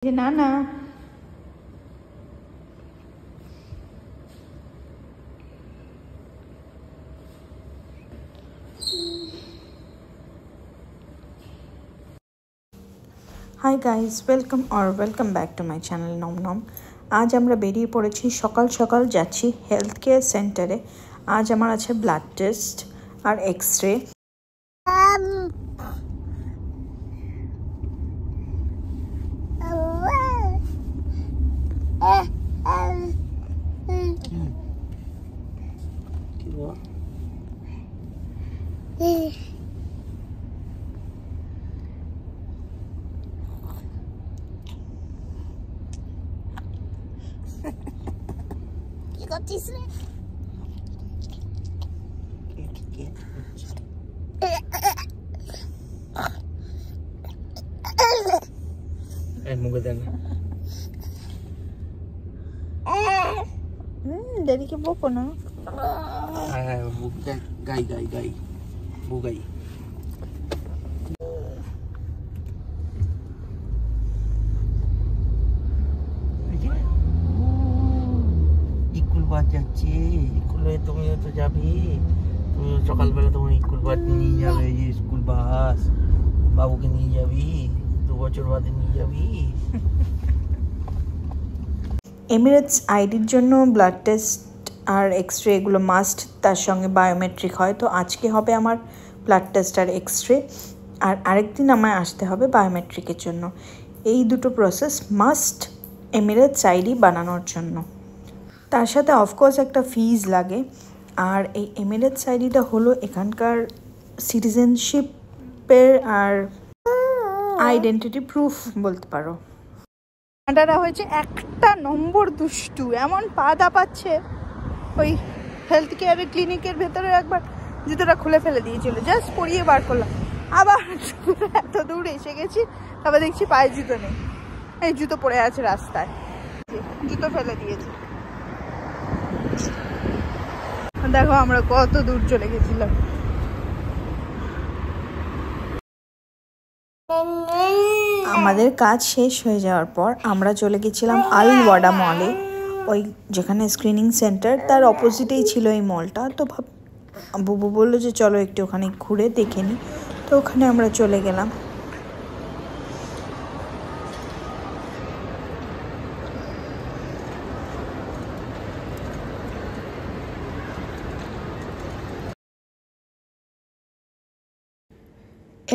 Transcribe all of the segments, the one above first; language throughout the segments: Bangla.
Nana. Hi guys, welcome back to my channel Nom Nom. आज আমরা বেরিয়ে পড়েছি সকাল সকাল যাচ্ছি হেলথ কেয়ার সেন্টারে। আজ আমার আছে ব্লাড টেস্ট আর এক্স-রে। কি করছিস রে? মুখে দেন ড্যাডিকে বকো না। গাই গাই গাই বুগাই স্কুল বাস যাচ্ছে। স্কুলে তুমিও তো যাবে, তুমি সকালবেলা তোমার স্কুল বাস নিয়ে যাবে, যে স্কুল বাস বাবুকে নিয়ে যাবি, 2 বছর বাদে নিয়ে যাবি। এমিরেটস আইডির জন্য ব্লাড টেস্ট আর এক্স-রে এগুলো মাস্ট, তার সঙ্গে বায়োমেট্রিক হয়। তো আজকে হবে আমার ব্লাড টেস্ট আর এক্স-রে, আর আরেকদিন আমায় আসতে হবে বায়োমেট্রিকের জন্য। এই দুটো প্রসেস মাস্ট এমিরেটস আইডি বানানোর জন্য। তার সাথে অফকোর্স একটা ফিজ লাগে। আর এই এমিরেটস আইডিটা হলো এখানকার সিটিজেনশিপের আর আইডেন্টিটি প্রুফ বলতে পারো। আটারা হয়েছে একটা নম্বর দুষ্টু, এমন পা দাপাচ্ছে। ওই হেলথ কেয়ারের ক্লিনিকের ভেতরে একবার জুতোটা খুলে ফেলে দিয়েছিল, জাস্ট পরিয়ে বার করলাম। আবার এত দূর এসে গেছি, তারপর দেখছি পায়ে জুতো নেই, এই জুতো পড়ে আছে রাস্তায়, জুতো ফেলে দিয়েছে। দেখো আমরা কত দূর চলে গেছিলাম। আমাদের কাজ শেষ হয়ে যাওয়ার পর আমরা চলে গেছিলাম আল ওয়াডা মলে, ওই যেখানে স্ক্রিনিং সেন্টার, তার অপোজিটেই ছিল এই মলটা। তো বুবু বললো যে চলো একটু ওখানে ঘুরে দেখে নিই, তো ওখানে আমরা চলে গেলাম।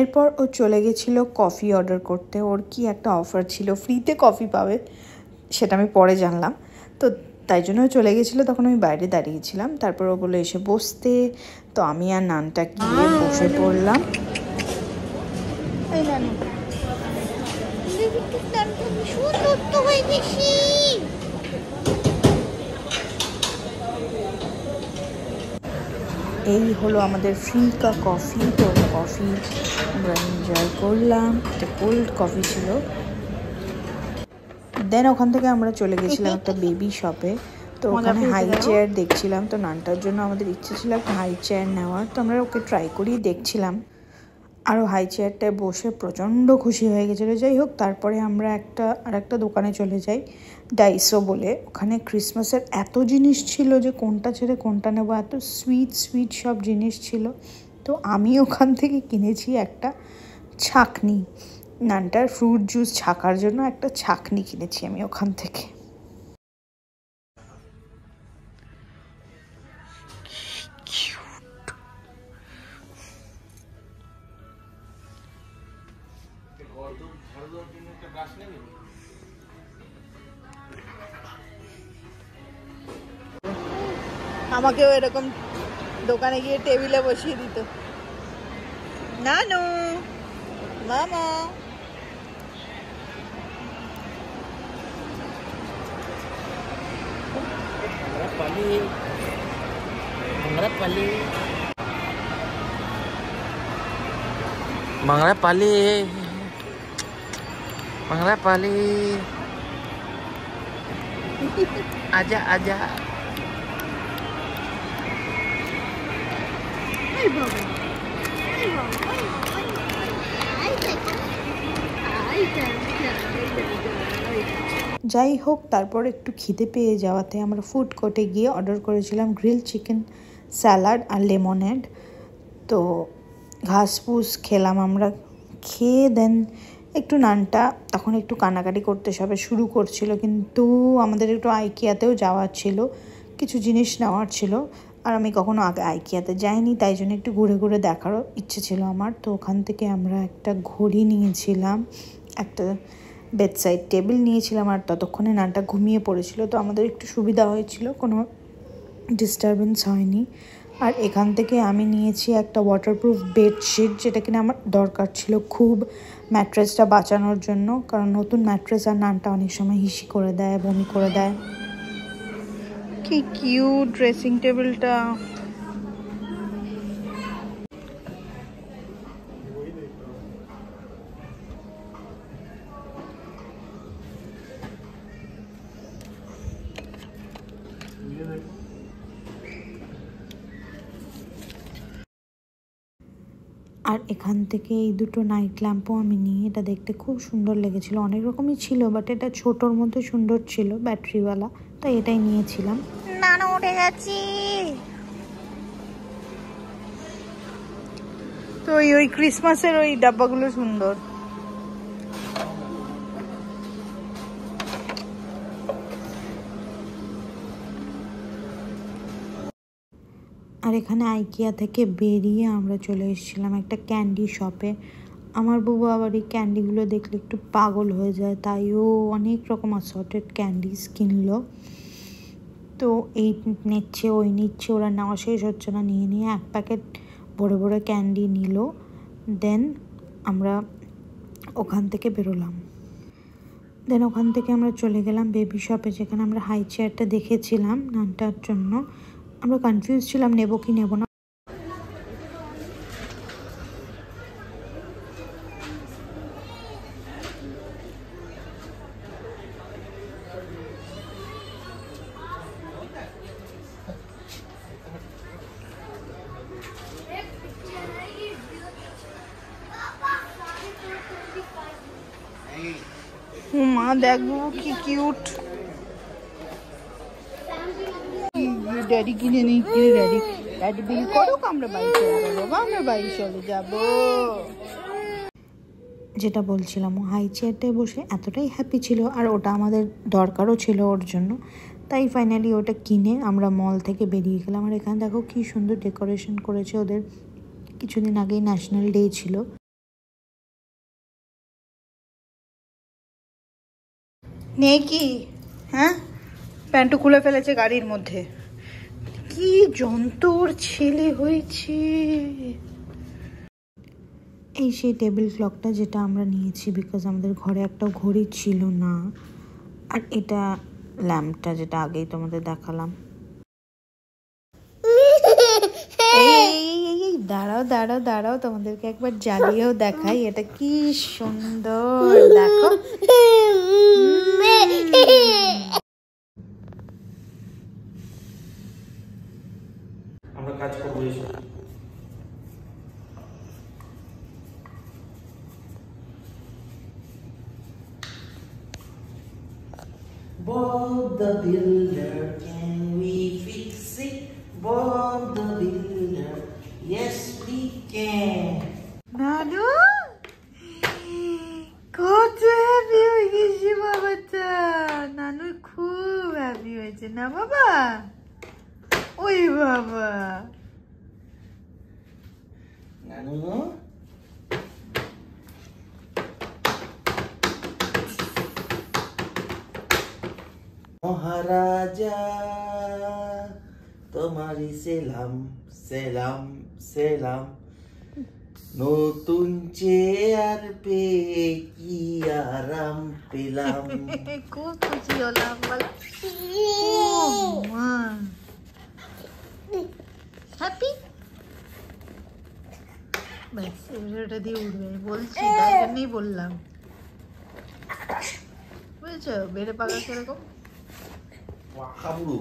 এরপর ও চলে গেছিলো কফি অর্ডার করতে। ওর কি একটা অফার ছিল, ফ্রিতে কফি পাবে, সেটা আমি পরে জানলাম। তো তাই জন্য চলে গেছিলো, তখন আমি বাইরে দাঁড়িয়েছিলাম। তারপর ও বলে এসে বসতে, তো আমি আর নানটা গিয়ে বসে পড়লাম। এই হলো আমাদের ফ্রি কফি। তো কফি আমরা এনজয় করলাম, একটা কোল্ড কফি ছিল। দেন ওখান থেকে আমরা চলে গেছিলাম একটা বেবি শপে। তো ওখানে হাই চেয়ার দেখছিলাম। তো নানটার জন্য আমাদের ইচ্ছে ছিল একটা হাই চেয়ার নেওয়ার, তো আমরা ওকে ট্রাই করিয়ে দেখছিলাম। আরও হাই চেয়ারটায় বসে প্রচণ্ড খুশি হয়ে গেছিলো। যাই হোক, তারপরে আমরা আরেকটা দোকানে চলে যাই, ডাইসো বলে। ওখানে ক্রিসমাসের এত জিনিস ছিল যে কোনটা ছেড়ে কোনটা নেবো, এত সুইট সব জিনিস ছিল। তো আমি ওখান থেকে কিনেছি একটা ছাঁকনি, নানটার ফ্রুট জুস ছাকার জন্য একটা ছাঁকনি কিনেছি আমি ওখান থেকে। আমাকেও এরকম দোকানে গিয়ে টেবিলে বসিয়ে দিত। নানু, মামা, Mangra pali aja Ay baba. Ay, যাই হোক, তারপর একটু খিদে পেয়ে যাওয়াতে আমরা ফুড কোর্টে গিয়ে অর্ডার করেছিলাম গ্রিল চিকেন স্যালাড আর লেমনেড। তো ঘাসপুস খেলাম আমরা, খেয়ে দেন একটু নানটা তখন একটু কানাকাটি করতে সবে শুরু করছিল, কিন্তু আমাদের একটু আইকিয়াতেও যাওয়ার ছিল, কিছু জিনিস নেওয়ার ছিল। আর আমি কখনো আগে আইকিয়াতে যাইনি, তাই জন্য একটু ঘুরে ঘুরে দেখারও ইচ্ছে ছিল আমার। তো ওখান থেকে আমরা একটা ঘড়ি নিয়েছিলাম, একটা বেডসাইড টেবিল নিয়েছিলাম, আর ততক্ষণে নানটা ঘুমিয়ে পড়েছিল, তো আমাদের একটু সুবিধা হয়েছিল, কোনো ডিস্টারবেন্স হয়নি। আর এখান থেকে আমি নিয়েছি একটা ওয়াটারপ্রুফ বেডশিট, যেটা কিনা আমার দরকার ছিল খুব ম্যাট্রেসটা বাঁচানোর জন্য, কারণ নতুন ম্যাট্রেস আর নানটা অনেক সময় হিসি করে দেয়, বমি করে দেয়। কি কিউট ড্রেসিং টেবিলটা। আর এখান থেকে এই দুটো নাইট ল্যাম্পও আমি নিই, এটা দেখতে খুব সুন্দর লেগেছিল, অনেক রকমই ছিল বাট এটা ছোটোর মধ্যে সুন্দর ছিল, ব্যাটারিওয়ালা, তাই এটাই নিয়েছিলাম। নানু উঠে গেছি। তো ওই ক্রিসমাসের ওই ডাব্বাগুলো সুন্দর। আর এখানে আইকিয়া থেকে বেরিয়ে আমরা চলে এসেছিলাম একটা ক্যান্ডি শপে। আমার বাবু আবার এই ক্যান্ডিগুলো দেখলে একটু পাগল হয়ে যায়, তাই ও অনেক রকম অ্যাসর্টেড ক্যান্ডিস কিনলো। তো এই নিচ্ছে ওই নিচ্ছে, ওরা নেওয়া শেষ হচ্ছে না, নিয়ে নিয়ে এক প্যাকেট বড় বড় ক্যান্ডি নিল। দেন আমরা ওখান থেকে বেরোলাম। দেন ওখান থেকে আমরা চলে গেলাম বেবি শপে, যেখানে আমরা হাই চেয়ারটা দেখেছিলাম নানটার জন্য। আমরা কনফিউজ ছিলাম নেব কি নেব না। মা দেখবো কি কিউট, ড্যাডি কিনে নেই, কিনে ড্যাডি ড্যাডি বিল করুক, আমরা বাড়ি চলে যাবো, আমরা বাড়ি চলে যাবো। যেটা বলছিলাম, ও হাই চেয়ারটায় বসে এতটাই হ্যাপি ছিল, আর ওটা আমাদের দরকারও ছিল ওর জন্য, তাই ফাইনালি ওটা কিনে আমরা মল থেকে বেরিয়ে গেলাম। আর এখানে দেখো কি সুন্দর ডেকোরেশন করেছে, ওদের কিছুদিন আগেই ন্যাশনাল ডে ছিল। নেই কি, হ্যাঁ প্যান্টু খুলে ফেলেছে গাড়ির মধ্যে, কি যন্তর ছেলে হয়েছে। এই সেই টেবিল ক্লকটা যেটা আমরা নিয়েছি, বিকজ আমাদের ঘরে একটা ঘড়ি ছিল না। আর এটা ল্যাম্পটা, যেটা আগেই তোমাদের দেখালাম। এই দাঁড়াও দাঁড়াও দাঁড়াও, তোমাদেরকে একবার জ্বালিয়েও দেখাই, এটা কি সুন্দর দেখো। আমরা কাজ করবো এসব। Bob the Builder, can we fix it? Bob the Builder, yes we can. নানু কত হ্যাপি হয়ে গেছি বাবাটা, নানু খুব হ্যাপি হয়েছে না বাবা। ওই বাবা নানু মহারাজা তোমারই সেলাম সেলাম সেলাম, নতুন চেয়ার পেয়ে কি আরাম পেলাম। খুব খুশি হলাম বলো। হ্যাপি ব্যাস, ওটা দিয়ে উঠবে বলছি, তাই জন্যই বললাম, বুঝেছো বেড়ে পাকা কিরকম। খাবুড়ো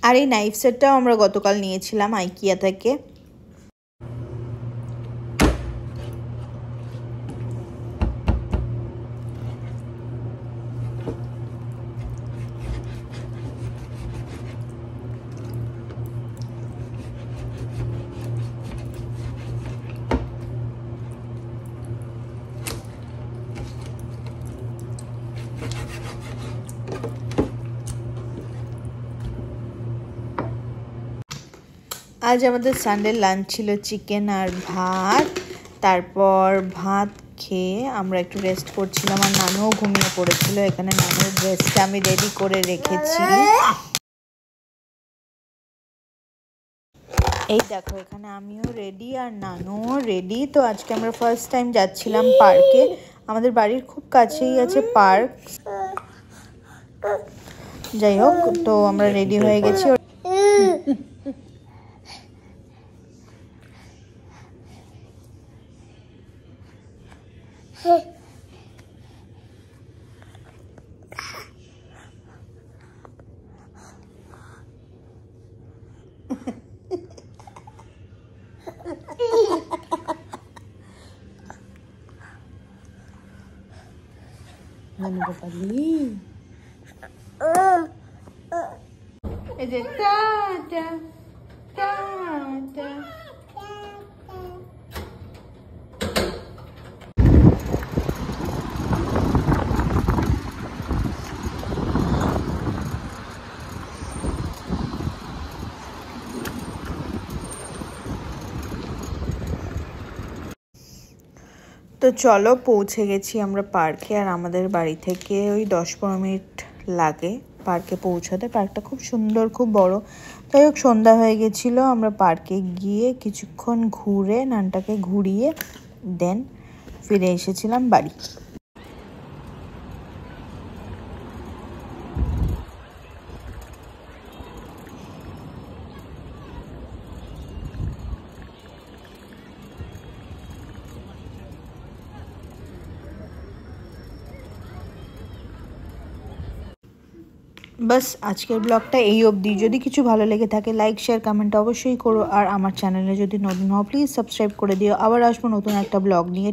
আর এই নাইফ সেটটাও আমরা গতকাল নিয়েছিলাম আইকিয়া থেকে। আজ আমাদের সানডে লাঞ্চ ছিল চিকেন আর ভাত। তারপর ভাত খেয়ে আমরা একটু রেস্ট করছিলাম আর নানুও ঘুমিয়ে পড়েছিল। এখানে নানুর ড্রেসটা আমি রেডি করে রেখেছি। এই দেখো এখানে আমিও রেডি আর নানুও রেডি। তো আজকে আমরা ফার্স্ট টাইম যাচ্ছিলাম পার্কে। আমাদের বাড়ির খুব কাছেই আছে পার্ক। যাই হোক, তো আমরা রেডি হয়ে গেছি। Ano ba pali? Is it Tata? Tata. তো চলো পৌঁছে গেছি আমরা পার্কে। আর আমাদের বাড়ি থেকে ওই 10-15 মিনিট লাগে পার্কে পৌঁছাতে। পার্কটা খুব সুন্দর, খুব বড়। যাই হোক, সন্ধ্যা হয়ে গেছিলো। আমরা পার্কে গিয়ে কিছুক্ষণ ঘুরে নানটাকে ঘুরিয়ে দেন ফিরে এসেছিলাম বাড়ি। বাস আজকের ব্লগটা এই অবধি। যদি কিছু ভালো লেগে থাকে লাইক শেয়ার কমেন্ট অবশ্যই করো। আর আমার চ্যানেলে যদি নতুন হও প্লিজ সাবস্ক্রাইব করে দিও। আবার আসবো নতুন একটা ব্লগ নিয়ে।